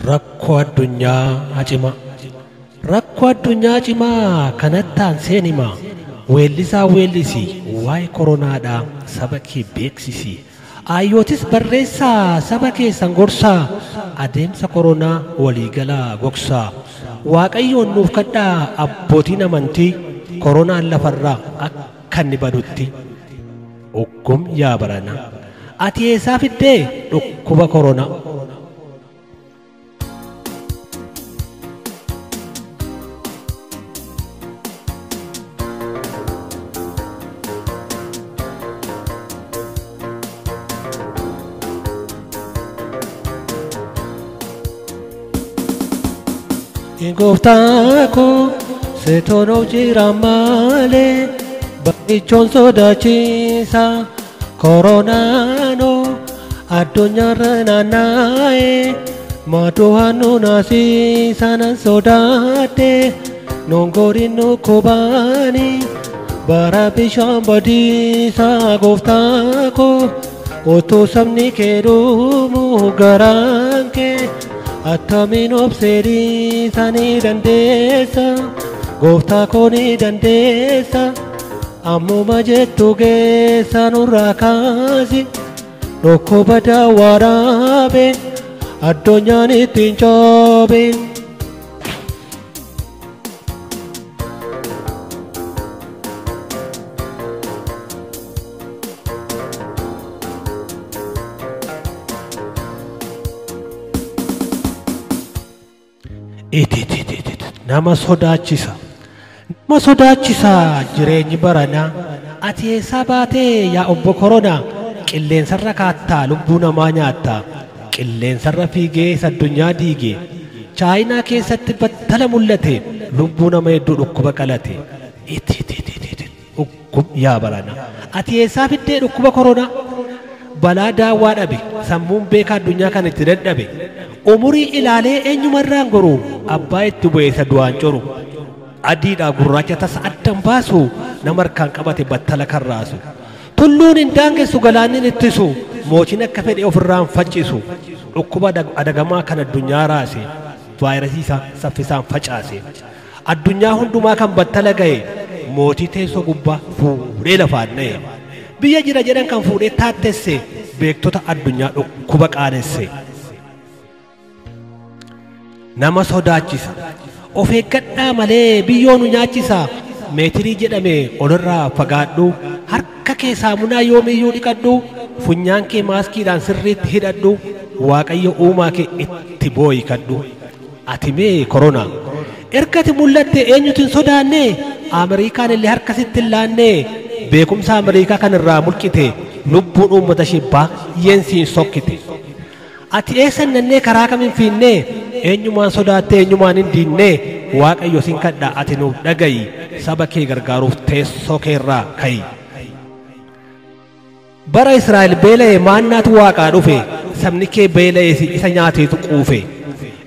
Rakkoo addunyaa cimaa. Rakkoo addunyaa cimaa kanattaan seenima. Weellisaa weellisi waa'ee koronaadhaa saba kee beeksisi. Ayyootis barreessaa saba keessan gorsaa. Adeemsa koronaa waliigalaa gogsaa. Waaqayyoon nuuf kadhaa abbootiin amantii koronaan lafarraa akka inni badutti. Oggum yaa barana. Ati eessaa fiddee dhukkuba koronaa? Gooftaako seetoonoo jira malee baay'ichoon sodaachisa koronaanoo addunyaarra naanna'ee maaddoohaan nu naasisanan sodaadhe nongoriin nu kubaani bara bishaan badiisa gooftaako otoo sabni kee dhumu garaan kee attamiin obseerii sanii dandeessa gooftaa koo ni dandeessa ammuma jettu geessa nurraa kaasi dhukkuba daawwaraabe addunyaan ittiin coobe. Nama sodaachisa. Nama sodaachisa jireenyi baranaa. Ati eessaa baatee yaa obbo koronaa? Qilleensarra kaattaa lubbuu namaa nyaattaa. Qilleensarra fiigee addunyaa diigee. Chaayinaa keessatti battala mul'ate lubbuu nama hedduu dhukkuba qalate. Uggum yaa baranaa. Ati eessaa fiddee dhukkuba koronaa? Balaa daawwaa dhabe sammuun beekaa addunyaa kan itti dadhabe. Umurii ilaalee eenyumarraan goruu abbaa itti bu'eessa du'aan coru adiidhaa gurraacha tasa addan baasu nama harkaan qabate battala karraasu tulluun hin daangessu galaannin ittisu mootiin akka fedhe ofirraan faccisu dhukkuba adagamaa kan addunyaa raase vaayirasii saffisaan facaase addunyaa hundumaa kan battala ga'e mootii teessoo gubbaa fuudhee lafaan dha'e biyya jira jedhan kan fuudhee taattesse beektota addunyaa dhukkuba qaanesse. Nama sodaachisa. Of eeggadhaa malee biyyoo nu nyaachisa. Meetirii jedhame olirraa fagaadhu. Harka kee saamunaa yoomiyyuu dhiqadhu. Funyaan kee maaskiidhaan sirriitti hidhadhu. Waaqayyo uumaa kee itti booyikadhu. Ati mee koronaa? Ergati mul'atte eenyutu hin sodaanne? Ameerikaan illee harka sitti hin laanne. Beekumsa Ameerikaa kan irraa mulqite. Lubbuun uummata ishee baay'een siin sokkite. Ati eessan nannee karaa kamiin fiinnee? Eenyumaan sodaattee eenyumaan hin diinnee waaqayyo sin kadhaa ati nuuf dhagayi saba kee gargaaruuf teessoo keerraa ka'i. Bara Israa'el beela'e maannaatu waaqaa dhufe sabni kee beela'e isa nyaateetu quufe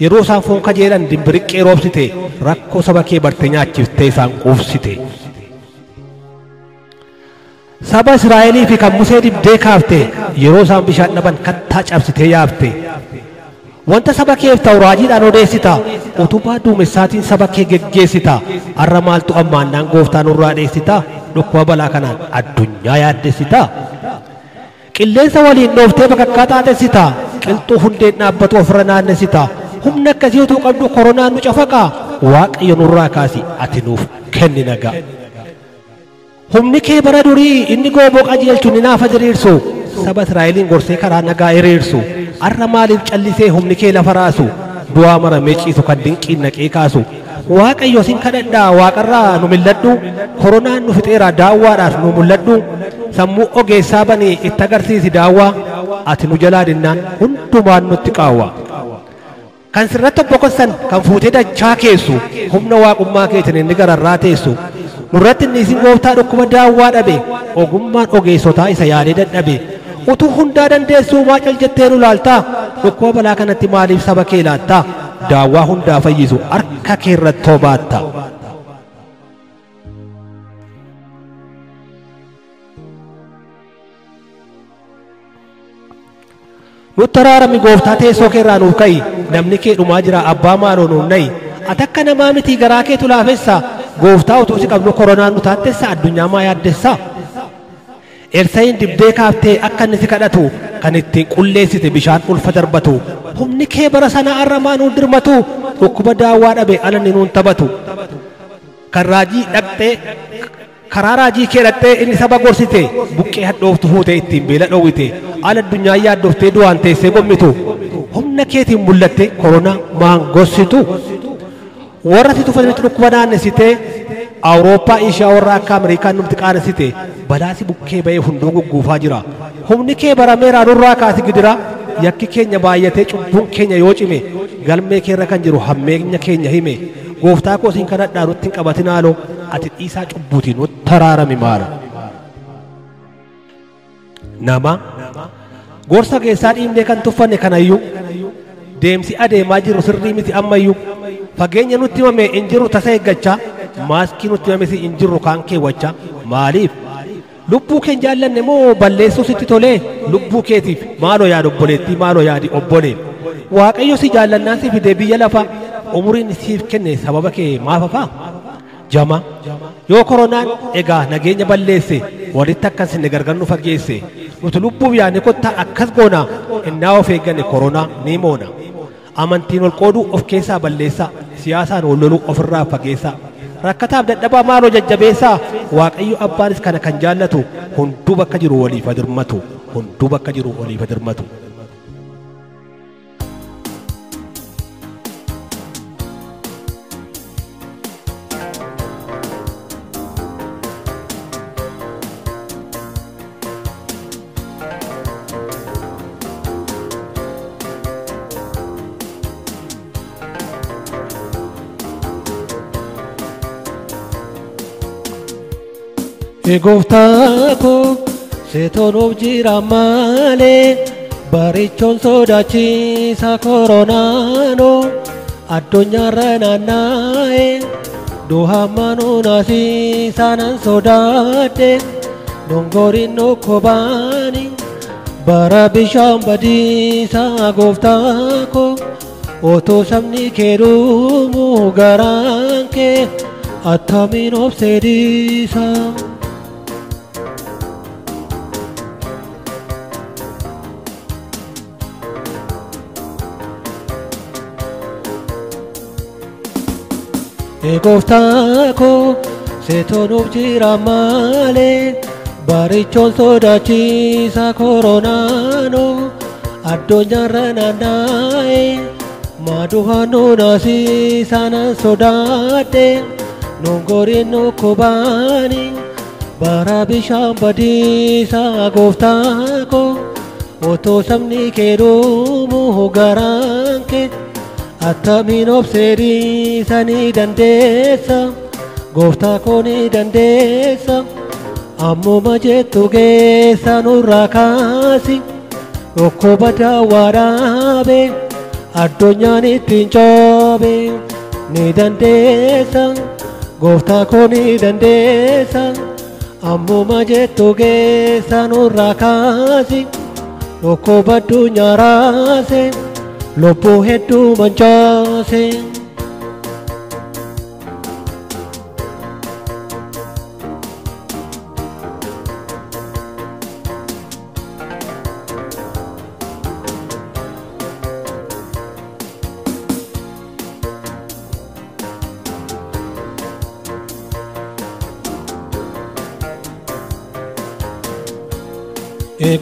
yeroo isaan foon kajeelan dimbiriqqee roobsite rakkoo saba kee barte nyaachiftee isaan quufsite. Saba Israa'elii fi kan Musee dibdee kaafte yeroo isaan bishaan dhaban kattaa cabsitee yaafte. Wanta saba keef ta'u raajiidhaan odeessita utubaa duumessaatiin saba kee geggeessita har'a maaltu ammaannaan gooftaa nurraa dheessita dhukkuba balaa kanaan addunyaa yaaddessita qilleensa waliin dhooftee bakakkaa taatessita qilxuu hundeen dhaabbatu ofirra naannessita humna akkasii utuu qabdu koronaan nu cafaqaa waaqayyo nurraa kaasi ati nuuf kenni nagaa. Humni kee bara durii inni gooboo qajeelchu ni naafa diriirsu saba Israa'eliin gorsee karaa nagaa hiriirsu. Har'a maaliif callisee humni kee lafa raasu du'aa mara meeciisu kan dinqiin naqee kaasu waaqayyo sin kadhadhaa waaqarraa nu milladhu koronaan nu fixeera daawwaadhaaf nu mul'adhu sammuu ogeessaa banii itti agarsiisi daawwaa ati nu jalaa dinnaan hundumaan nutti qaawwa. Kan sirratti boqossan kan fuutee dachaa keessu humna waaqummaa keetiin inni gararraa teessu nurratti inni isin gooftaa dhukkuba daawwaa dhabe ogummaan ogeessotaa isa yaadee dadhabe. Utuu hundaa dandeessuu maal jettee nu laaltaa dhukkuba balaa kanatti maaliif saba kee laattaa daawwaa hundaa fayyisu harka kee irratti baatta. nuttaraarami gooftaa teessoo kee irraa nuuf ka'i namni kee dhumaa jira abbaa maaloo nuuf na'i ati akka namaa miti garaa keetu laafessa gooftaa utuu si qabnu koronaan nu taattessa addunyaa maa yaaddessa Elsa'iin dibdee kaaftee akka inni si kadhatu kan ittiin qulleessite bishaan ulfa darbatu humni kee bara sanaa arramaa nuun dirmatu dhukkuba daawwaa dhabe alanni nuun taphatu kan raajii dhaqxee karaa raajii kee dhaqxee inni saba gorsite buqqee hadhooftu fuute ittiin beela dhoowwite ala addunyaa yaaddooftee du'aan teessee gommitu humna keetiin mul'atte koronaa maan gossitu warra si tufatanitti dhukkuba naannessitee Awurooppaa Eeshiyaa warra akka Ameerikaan nutti qaanessite balaasi bukkee ba'ee hunduu gugguufaa jira humni kee barameeraa nurraa kaasi gidira yakki keenya baay'atee cubbuun keenya yoo cime galmee keerra kan jiru hammeenya keenya hime gooftaa koo siin kadhadhaa nutti hin qabatin haaloo ati dhiisaa cubbuutiin nutti taraarami maala nama gorsa keessaa dhiibnee kan tuffanne kanayyuu deemsi adeemaa jiru sirrii miti ammayyuu fageenya nutti himame hin jiru tasa eeggachaa maaskii nutti himame hin jiru kaan keewwachaa maaliif lubbuu keenya jaallanne moo balleessuu sitti tolee lubbuu keetiif maaloo yaadu obboleettii maaloo yaadi obbolee waaqayyo si jaallannaan si fidee biyya lafa umuriin siif kenne sababa kee maafafaa jama yoo koronaan egaa nageenya balleesse walitti akkas inni gargar nu fageesse nuti lubbuuf yaadne kottaa akkas goona innaa of eegganne koronaa ni moona amantiin ol qooduu of keessaa balleessaa siyaasaan wal loluu ofirraa fageessaa rakkataaf dadhabaa maaloo jajjabeessaa waaqayyo abbaanis kana kan jaallatu hunduu bakka jiru waliif dirmatu hunduu bakka jiru waliif dirmatu Gooftaa koo seetonuuf jira malee barichoon sodaachiisa koronaano addunyaarra naanna'e du'ammanuu naasiisaanan sodaadhe dongoriin okkobaani bara bishaan badiisaa gooftaa koo otoo sabni kee dhumuu garaan kee attamiin obsee dhiisa. Gooftaa koo seetonuuf jira malee barichoon sodaachiisa koronaano addunyaarra naanna'e maaduhannuu naasiisaanan sodaadhe dongoriin okkobaani bara bishaan badiisaa gooftaa koo otoo sabni kee dhumuu garaan kee attamiin obsee dhiisa ni dandeessa gooftaa koo ni dandeessa ammuma jettu geessa nurraa kaasi dhukkuba daawwaa dhaabe addunyaan ittiin coobe ni dandeessa gooftaa koo ni dandeessa ammuma jettu geessa nurraa kaasi dhukkuba addunyaa raase lubbuu hedduu mancaase.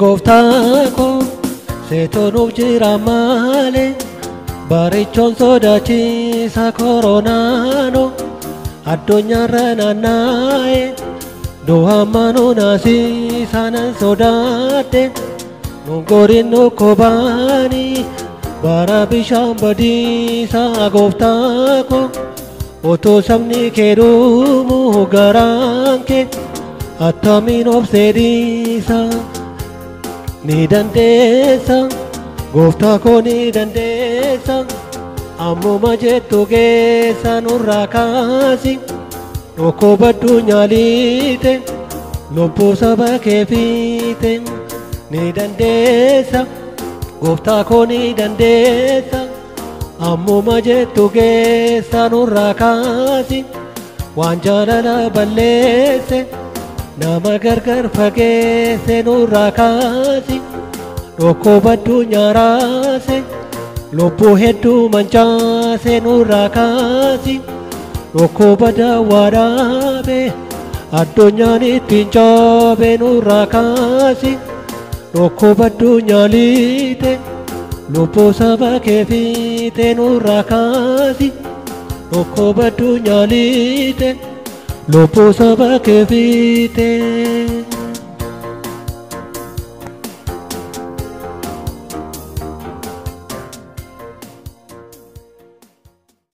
Gooftaa koo seetonuuf jira malee barichoon sodaachiisa koronaano addunyaarra naanna'e du'ammanuu naasiisaanan sodaadhe dongoriin okkobaani bara bishaan badiisaa gooftaa koo otoo sabni kee dhumuu garaan kee attamiin obsee dhiisa. Ni dandeessa gooftaa koo ni dandeessa ammuma jettu geessa nurraa kaasi dhukkuba addunyaa liite lubbuu saba kee fiite ni dandeessa gooftaa koo ni dandeessa ammuma jettu geessa nurraa kaasi waan jaalala balleesse nama gargar fageesse nurraa kaasi dhokkoba addunyaa raase lubbuu hedduu mancaase nurraa kaasi dhokkoba daawwaa dhaabe addunyaan ittiin caabe nurraa kaasi dhokkoba addunyaa liite lubbuu saba kee fiite nurraa kaasi dhokkoba addunyaa liite lubbuu saba kee fiite.